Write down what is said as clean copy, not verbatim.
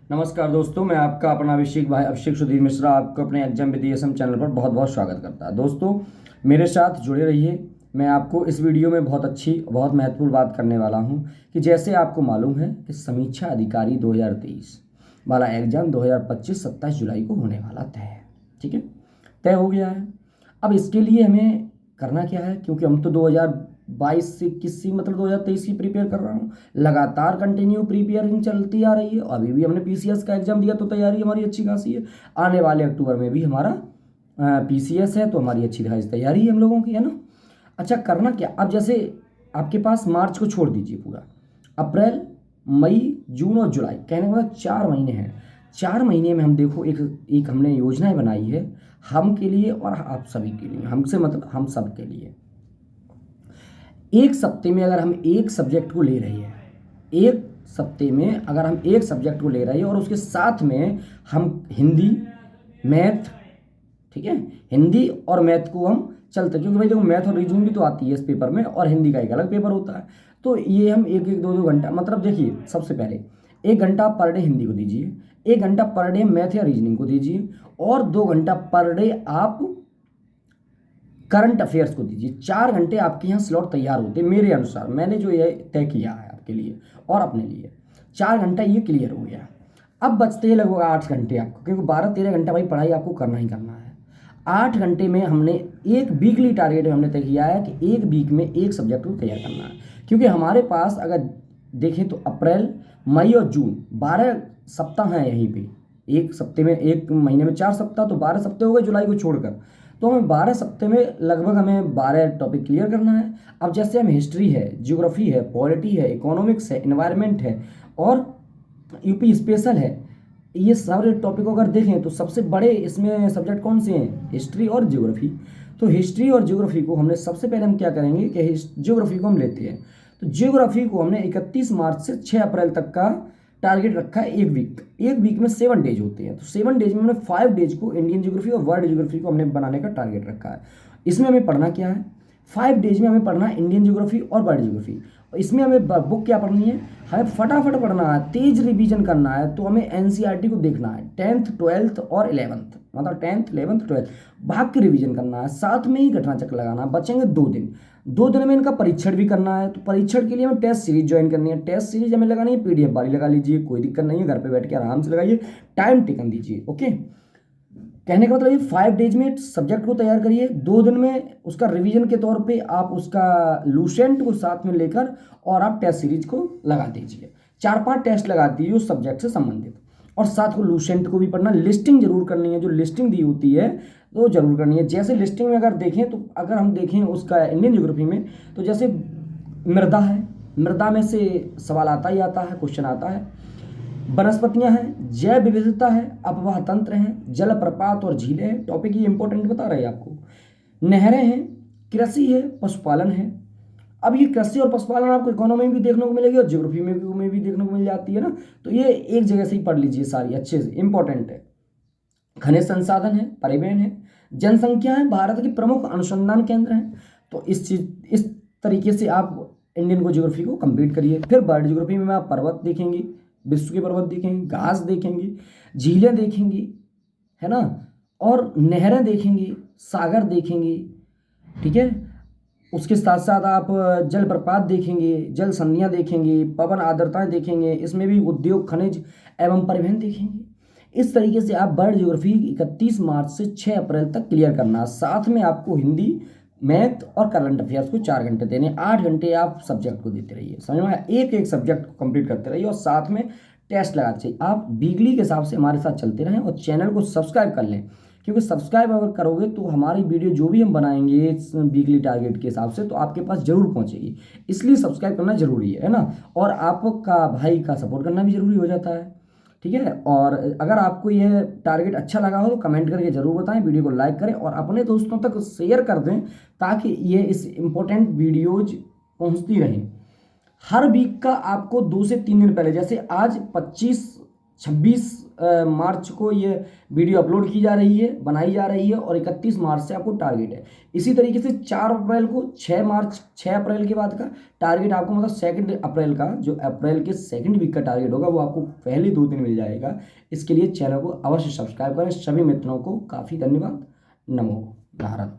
नमस्कार दोस्तों, मैं आपका अपना अभिषेक भाई अभिषेक सुधीर मिश्रा आपको अपने एग्जाम विद एसएम चैनल पर बहुत बहुत स्वागत करता है। दोस्तों, मेरे साथ जुड़े रहिए। मैं आपको इस वीडियो में बहुत अच्छी बहुत महत्वपूर्ण बात करने वाला हूं कि जैसे आपको मालूम है कि समीक्षा अधिकारी 2023 वाला एग्जाम 2025 27 जुलाई को होने वाला तय है। ठीक है, तय हो गया है। अब इसके लिए हमें करना क्या है, क्योंकि हम तो 2022 से 21 से मतलब 2023 की प्रिपेयर कर रहा हूँ। लगातार कंटिन्यू प्रिपेयरिंग चलती आ रही है। अभी भी हमने पीसीएस का एग्जाम दिया तो तैयारी हमारी अच्छी खासी है। आने वाले अक्टूबर में भी हमारा पीसीएस है, तो हमारी अच्छी खासी तैयारी है हम लोगों की, है ना। अच्छा, करना क्या अब, जैसे आपके पास मार्च को छोड़ दीजिए, पूरा अप्रैल मई जून और जुलाई, कहने का मतलब 4 महीने हैं। 4 महीने में हम देखो एक एक हमने योजनाएं बनाई है हम के लिए और आप सभी के लिए। हमसे मतलब हम सब के लिए। एक सप्ते में अगर हम एक सब्जेक्ट को ले रहे हैं, एक सप्ते में अगर हम एक सब्जेक्ट को ले रहे हैं और उसके साथ में हम हिंदी, मैथ, ठीक है, हिंदी और मैथ को हम चलते, क्योंकि भाई देखो मैथ और रीजनिंग भी तो आती है इस पेपर में, और हिंदी का एक अलग पेपर होता है। तो ये हम एक एक दो दो घंटा, मतलब देखिए, सबसे पहले 1 घंटा पर डे हिंदी को दीजिए, 1 घंटा पर डे मैथ या रीजनिंग को दीजिए, और 2 घंटा पर डे आप करंट अफेयर्स को दीजिए। 4 घंटे आपके यहाँ स्लॉट तैयार होते हैं मेरे अनुसार, मैंने जो ये तय किया है आपके लिए और अपने लिए। 4 घंटा ये क्लियर हो गया। अब बचते हैं लगभग 8 घंटे आपको, क्योंकि 12-13 घंटा भाई पढ़ाई आपको करना ही करना है। 8 घंटे में हमने एक वीकली टारगेट में हमने तय किया है कि एक वीक में एक सब्जेक्ट को तैयार करना है। क्योंकि हमारे पास अगर देखें तो अप्रैल मई और जून 12 सप्ताह हैं यहीं पे। एक सप्ते में, एक महीने में 4 सप्ताह, तो 12 सप्ते हो गए जुलाई को छोड़कर। तो हमें 12 सप्ते में लगभग हमें 12 टॉपिक क्लियर करना है। अब जैसे हम हिस्ट्री है, ज्योग्राफी है, पॉलिटी है, इकोनॉमिक्स है, इन्वायरमेंट है और यूपी स्पेशल है, ये सारे टॉपिक को अगर देखें तो सबसे बड़े इसमें सब्जेक्ट कौन से हैं? हिस्ट्री और ज्योग्राफी। तो हिस्ट्री और ज्योग्राफी को हमने सबसे पहले हम क्या करेंगे कि ज्योग्राफी को हम लेते हैं। तो ज्योग्राफी को हमने 31 मार्च से 6 अप्रैल तक का टारगेट रखा है। एक वीक में 7 डेज होते हैं, तो 7 डेज में हमने 5 डेज को इंडियन ज्योग्राफी और वर्ल्ड ज्योग्राफी को हमने बनाने का टारगेट रखा है। इसमें हमें पढ़ना क्या है? 5 डेज में हमें पढ़ना है इंडियन ज्योग्राफी और वर्ल्ड ज्योग्राफी। इसमें हमें बुक क्या पढ़नी है? हमें फटाफट पढ़ना है, तेज रिवीजन करना है। तो हमें एनसीईआरटी को देखना है, 10th 12th और 11th, मतलब 10th 11th 12th भाग के रिवीजन करना है। साथ में ही घटना चक्र लगाना है। बचेंगे 2 दिन, 2 दिन में इनका परीक्षण भी करना है। तो परीक्षण के लिए हमें टेस्ट सीरीज ज्वाइन करनी है। टेस्ट सीरीज हमें लगानी है, पीडीएफ वाली लगा लीजिए, कोई दिक्कत नहीं है, घर पे बैठ के आराम से लगाइए, टाइम टेकन दीजिए। ओके, कहने का मतलब ये 5 डेज में सब्जेक्ट को तैयार करिए, 2 दिन में उसका रिवीजन के तौर पे आप उसका लूसेंट को साथ में लेकर और आप टेस्ट सीरीज को लगा दीजिए। 4-5 टेस्ट लगा दीजिए उस सब्जेक्ट से संबंधित, और साथ को लूसेंट को भी पढ़ना। लिस्टिंग जरूर करनी है, जो लिस्टिंग दी होती है वो जरूर करनी है। जैसे लिस्टिंग में अगर देखें, तो अगर हम देखें उसका इंडियन ज्योग्राफी में, तो जैसे मृदा है, मृदा में से सवाल आता ही आता है, क्वेश्चन आता है। वनस्पतियां हैं, जैव विविधता है, अपवाह तंत्र हैं, जलप्रपात और झीलें हैं। टॉपिक ये इंपॉर्टेंट बता रहे हैं आपको। नहरें हैं, कृषि है, पशुपालन है। अब ये कृषि और पशुपालन आपको इकोनॉमी में भी देखने को मिलेगी और ज्योग्राफी में भी देखने को मिल जाती है ना। तो ये एक जगह से ही पढ़ लीजिए सारी, अच्छे से इंपॉर्टेंट है। खनिज संसाधन है, परिवहन है, जनसंख्या है, भारत के प्रमुख अनुसंधान केंद्र हैं। तो इस तरीके से आप इंडियन को ज्योग्राफी को कंप्लीट करिए। फिर वर्ल्ड ज्योग्राफी में आप पर्वत देखेंगे, विश्व के पर्वत देखेंगे, घास देखेंगे, झीलें देखेंगी, है ना, और नहरें देखेंगी, सागर देखेंगी, ठीक है। उसके साथ साथ आप जलप्रपात देखेंगे, जल संधियाँ देखेंगे, पवन आर्द्रताएं देखेंगे, इसमें भी उद्योग, खनिज एवं परिवहन देखेंगे। इस तरीके से आप वर्ल्ड ज्योग्राफी 31 मार्च से 6 अप्रैल तक क्लियर करना है। साथ में आपको हिंदी, मैथ और करंट अफेयर्स को 4 घंटे देने, 8 घंटे आप सब्जेक्ट को देते रहिए। समझ में आया? एक एक सब्जेक्ट को कंप्लीट करते रहिए और साथ में टेस्ट लगाते चाहिए। आप वीकली के हिसाब से हमारे साथ चलते रहें और चैनल को सब्सक्राइब कर लें, क्योंकि सब्सक्राइब अगर करोगे तो हमारी वीडियो जो भी हम बनाएंगे वीकली टारगेट के हिसाब से, तो आपके पास जरूर पहुंचेगी। इसलिए सब्सक्राइब करना जरूरी है ना, और आपका भाई का सपोर्ट करना भी जरूरी हो जाता है, ठीक है। और अगर आपको यह टारगेट अच्छा लगा हो तो कमेंट करके जरूर बताएं, वीडियो को लाइक करें और अपने दोस्तों तक शेयर कर दें, ताकि ये इस इम्पोर्टेंट वीडियोज पहुंचती रहें। हर वीक का आपको 2 से 3 दिन पहले, जैसे आज 25 26 मार्च को ये वीडियो अपलोड की जा रही है, बनाई जा रही है और 31 मार्च से आपको टारगेट है। इसी तरीके से 4 अप्रैल को 6 अप्रैल के बाद का टारगेट आपको मतलब 2 अप्रैल का, जो अप्रैल के 2nd वीक का टारगेट होगा वो आपको पहले 2 दिन मिल जाएगा। इसके लिए चैनल को अवश्य सब्सक्राइब करें। सभी मित्रों को काफ़ी धन्यवाद। नमो भारत।